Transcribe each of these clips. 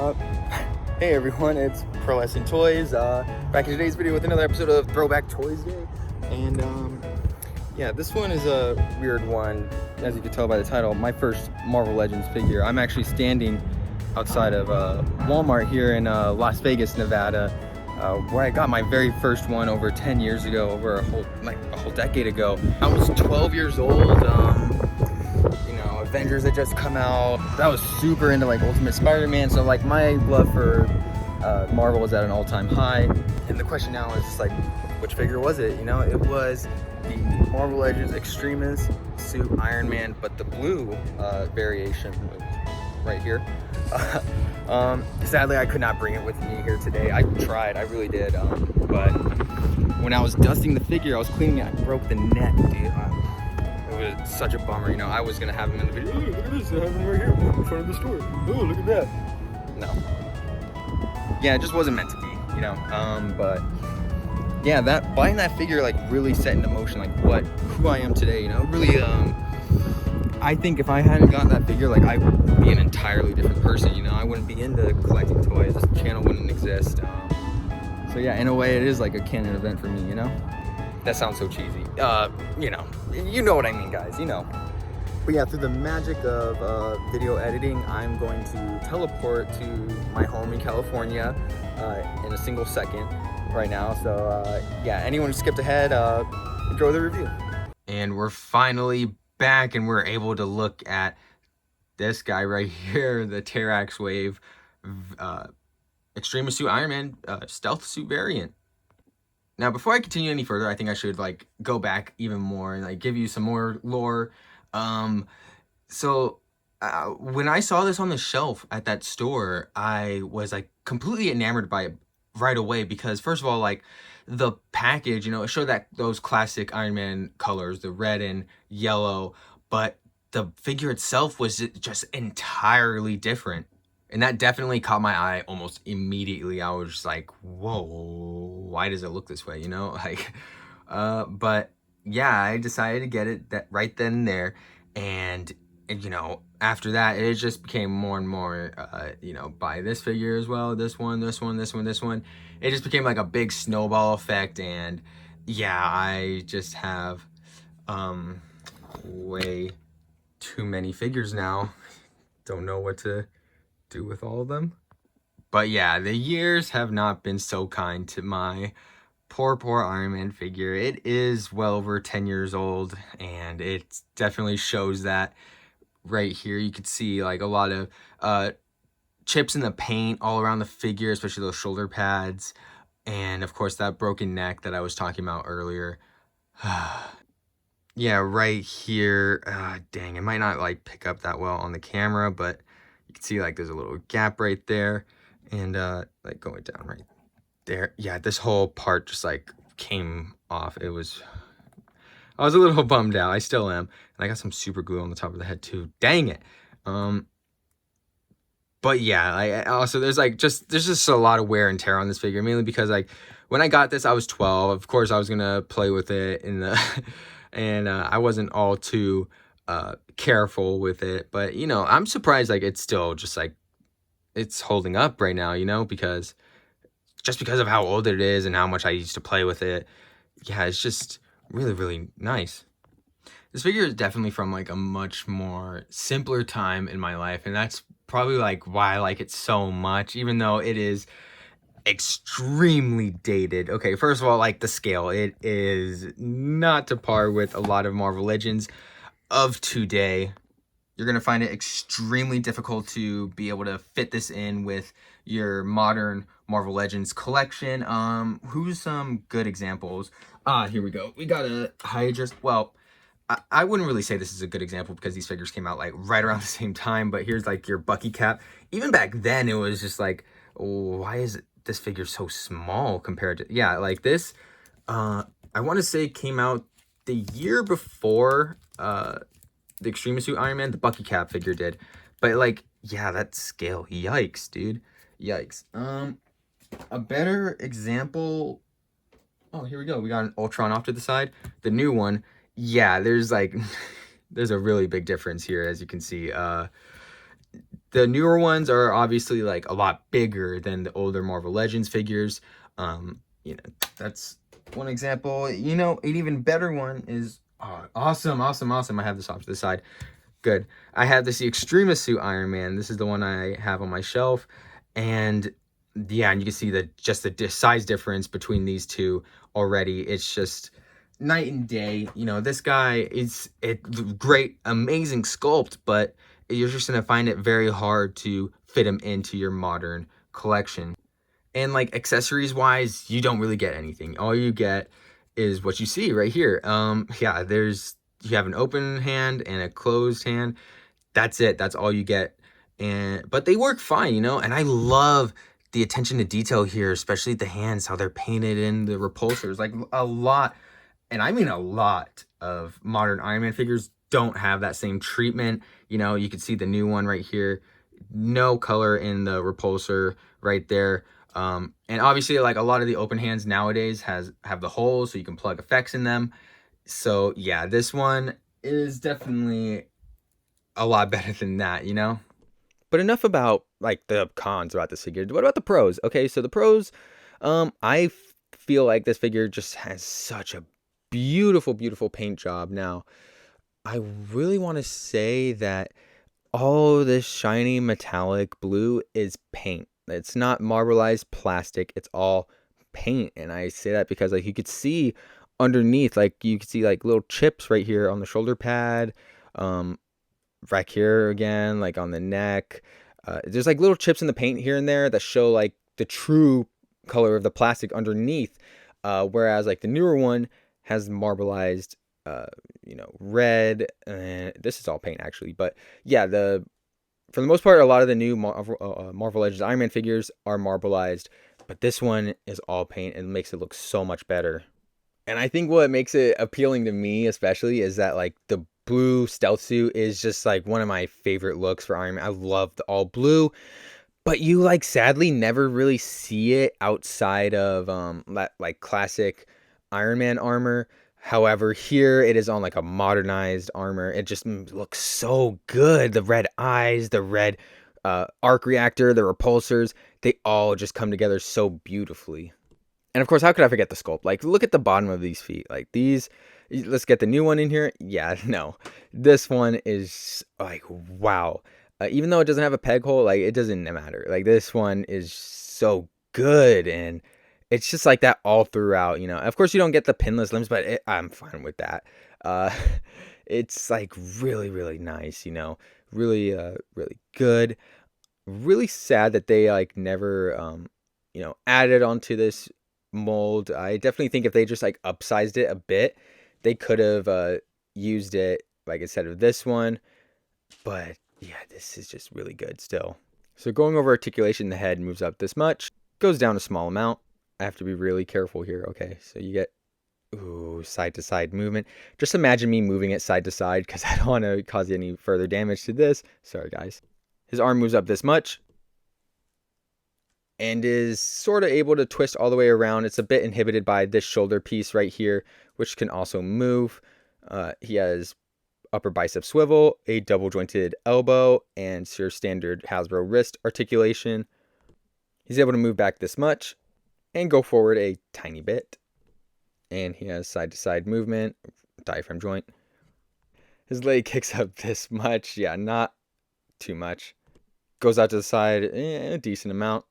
Hey everyone, it's Pearlescent Toys, back in today's video with another episode of Throwback Toys Day. And yeah, this one is a weird one. As you can tell by the title, my first Marvel Legends figure. I'm actually standing outside of Walmart here in Las Vegas, Nevada, where I got my very first one over 10 years ago, over a whole decade ago. I was 12 years old. Avengers had just come out. I was super into like Ultimate Spider-Man, so like my love for Marvel was at an all-time high. And the question now is just like, which figure was it? You know, it was the Marvel Legends Extremis suit Iron Man, but the blue variation right here. Sadly, I could not bring it with me here today. I tried, I really did, but when I was dusting the figure, I was cleaning it, I broke the neck, dude. It was such a bummer, you know. I was gonna have him in the video. Oh, look at this, I have him right here in front of the store. Oh, look at that. No. Yeah, it just wasn't meant to be, you know. But yeah, buying that figure like really set into motion like who I am today, you know. Really, I think if I hadn't gotten that figure, like I would be an entirely different person, you know. I wouldn't be into collecting toys. This channel wouldn't exist. So yeah, in a way, it is like a canon event for me, you know. That sounds so cheesy. You know what I mean, guys, you know. But yeah, through the magic of video editing, I'm going to teleport to my home in California in a single second right now. So yeah, anyone who skipped ahead, enjoy the review. And we're finally back, and we're able to look at this guy right here, the Terrax Wave Extremis Suit Iron Man Stealth Suit variant. Now, before I continue any further, I think I should like go back even more and like give you some more lore. When I saw this on the shelf at that store, I was like completely enamored by it right away because first of all, like the package, you know, it showed that those classic Iron Man colors, the red and yellow, but the figure itself was just entirely different. And that definitely caught my eye almost immediately. I was just like, whoa, why does it look this way, you know? Like, but yeah, I decided to get it right then and there. And you know, after that, it just became more and more, you know, buy this figure as well, this one. It just became like a big snowball effect. And yeah, I just have way too many figures now. Don't know what to do with all of them. But yeah, the years have not been so kind to my poor Iron Man figure. It is well over 10 years old, and it definitely shows that right here. You could see like a lot of chips in the paint all around the figure, especially those shoulder pads, and of course that broken neck that I was talking about earlier. Yeah, right here. Dang, it might not like pick up that well on the camera, but you can see like there's a little gap right there, and like going down right there. Yeah, this whole part just like came off. I was a little bummed out. I still am. And I got some super glue on the top of the head too. Dang it. But yeah, I also there's just a lot of wear and tear on this figure, mainly because like when I got this I was 12. Of course I was gonna play with it in the and I wasn't all too careful with it, but you know, I'm surprised like it's still just like it's holding up right now, you know, because of how old it is and how much I used to play with it. Yeah, it's just really nice. This figure is definitely from like a much more simpler time in my life, and that's probably like why I like it so much, even though it is extremely dated. Okay, first of all, like the scale, it is not to par with a lot of Marvel Legends of today. You're gonna find it extremely difficult to be able to fit this in with your modern Marvel Legends collection. Who's some good examples? Here we go. We got a Hydra. Well, I wouldn't really say this is a good example because these figures came out like right around the same time, but here's like your Bucky cap. Even back then it was just like, why is this figure so small compared to, yeah, like this, I want to say came out the year before the Extremis Suit Iron Man, the Bucky cap figure did. But like, yeah, that scale, yikes, dude. Yikes. A better example, oh, here we go. We got an Ultron off to the side. The new one, yeah, there's like, there's a really big difference here, as you can see. The newer ones are obviously like a lot bigger than the older Marvel Legends figures. You know, that's one example. You know, an even better one is awesome. I have this off to the side. Good. I have this Extrema Suit Iron Man. This is the one I have on my shelf, and yeah, and you can see just the size difference between these two already. It's just night and day. You know, this guy is a great, amazing sculpt, but you're just gonna find it very hard to fit him into your modern collection. And like accessories wise, you don't really get anything. All you get is what you see right here. Yeah, you have an open hand and a closed hand. That's it. That's all you get. But they work fine, you know. And I love the attention to detail here, especially the hands, how they're painted in the repulsors. Like a lot, and I mean a lot of modern Iron Man figures don't have that same treatment. You know, you can see the new one right here. No color in the repulsor right there. And obviously, like a lot of the open hands nowadays have the holes so you can plug effects in them. So yeah, this one is definitely a lot better than that, you know? But enough about like the cons about this figure. What about the pros? Okay, so the pros, I feel like this figure just has such a beautiful, beautiful paint job. Now, I really want to say that all this shiny metallic blue is paint. It's not marbleized plastic. It's all paint. And I say that because like you could see underneath, like you could see like little chips right here on the shoulder pad. Right here again, like on the neck. There's like little chips in the paint here and there that show like the true color of the plastic underneath. Whereas like the newer one has marbleized, red. And this is all paint actually. But yeah, for the most part, a lot of the new Marvel Legends Iron Man figures are marbleized. But this one is all paint and makes it look so much better. And I think what makes it appealing to me especially is that like the blue stealth suit is just like one of my favorite looks for Iron Man. I love the all blue, but you like sadly never really see it outside of like classic Iron Man armor. However, here it is on like a modernized armor. It just looks so good. The red eyes, the red arc reactor, the repulsors, they all just come together so beautifully. And of course, how could I forget the sculpt? Like, look at the bottom of these feet. Like these, let's get the new one in here. Yeah, no, this one is like, wow. Even though it doesn't have a peg hole, like it doesn't matter. Like this one is so good. And it's just like that all throughout, you know. Of course, you don't get the pinless limbs, but I'm fine with that. Uh, it's like really, really nice, you know, really, really good. Really sad that they like never, added onto this mold. I definitely think if they just like upsized it a bit, they could have used it like instead of this one. But yeah, this is just really good still. So going over articulation, the head moves up this much, goes down a small amount. I have to be really careful here. Okay, so you get side to side movement. Just imagine me moving it side to side because I don't want to cause any further damage to this. Sorry guys. His arm moves up this much and is sort of able to twist all the way around. It's a bit inhibited by this shoulder piece right here, which can also move. He has upper bicep swivel, a double jointed elbow, and your standard Hasbro wrist articulation. He's able to move back this much and go forward a tiny bit. And he has side to side movement, diaphragm joint. His leg kicks up this much. Yeah, not too much. Goes out to the side a decent amount.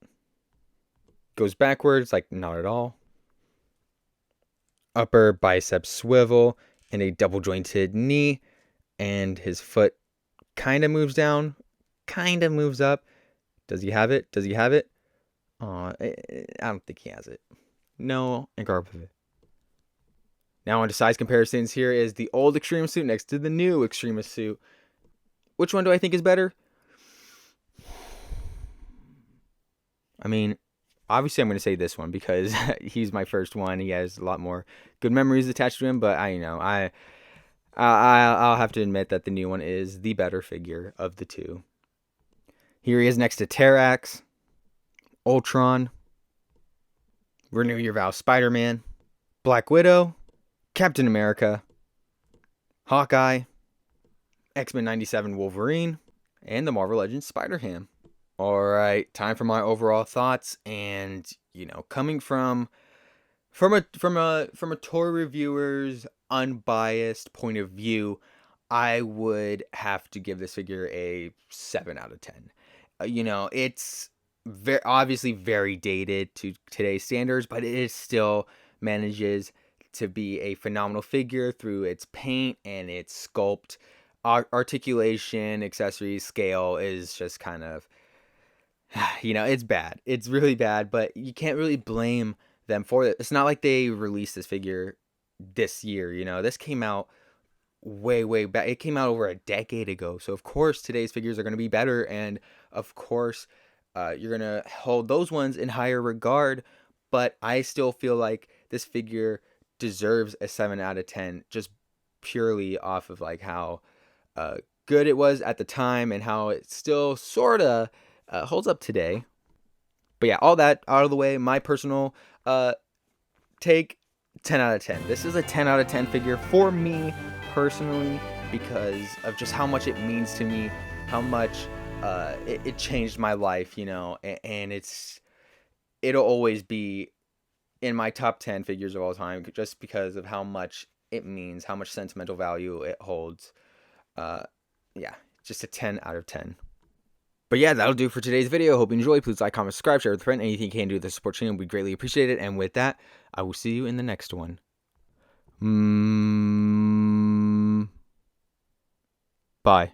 Goes backwards, like not at all. Upper bicep swivel and a double jointed knee. And his foot kind of moves down, kind of moves up. Does he have it? Does he have it? I don't think he has it. No, and garbage. Now on to size comparisons. Here is the old Extreme suit next to the new Extreme suit. Which one do I think is better? I mean, obviously I'm going to say this one because he's my first one. He has a lot more good memories attached to him, but I'll have to admit that the new one is the better figure of the two. Here he is next to Terrax, Ultron, Renew Your Vow Spider-Man, Black Widow, Captain America, Hawkeye, X-Men 97 Wolverine, and the Marvel Legends Spider-Ham. All right, time for my overall thoughts. And coming from a toy reviewer's unbiased point of view, I would have to give this figure a 7 out of 10. It's obviously very dated to today's standards, but it still manages to be a phenomenal figure through its paint and its sculpt. Articulation, accessories, scale is just kind of, it's bad. It's really bad, but you can't really blame them for it. It's not like they released this figure this year. This came out way back. It came out over a decade ago. So of course today's figures are going to be better, and of course you're going to hold those ones in higher regard. But I still feel like this figure deserves a 7 out of 10 just purely off of like how good it was at the time and how it still sort of holds up today. But yeah, all that out of the way, my personal take, 10 out of 10. This is a 10 out of 10 figure for me personally because of just how much it means to me, how much it changed my life, and it'll always be in my top 10 figures of all time just because of how much it means, how much sentimental value it holds. Yeah, just a 10 out of 10. But yeah, that'll do for today's video. Hope you enjoyed. Please like, comment, subscribe, share with a friend. Anything you can do to support the channel, we greatly appreciate it. And with that, I will see you in the next one. Bye.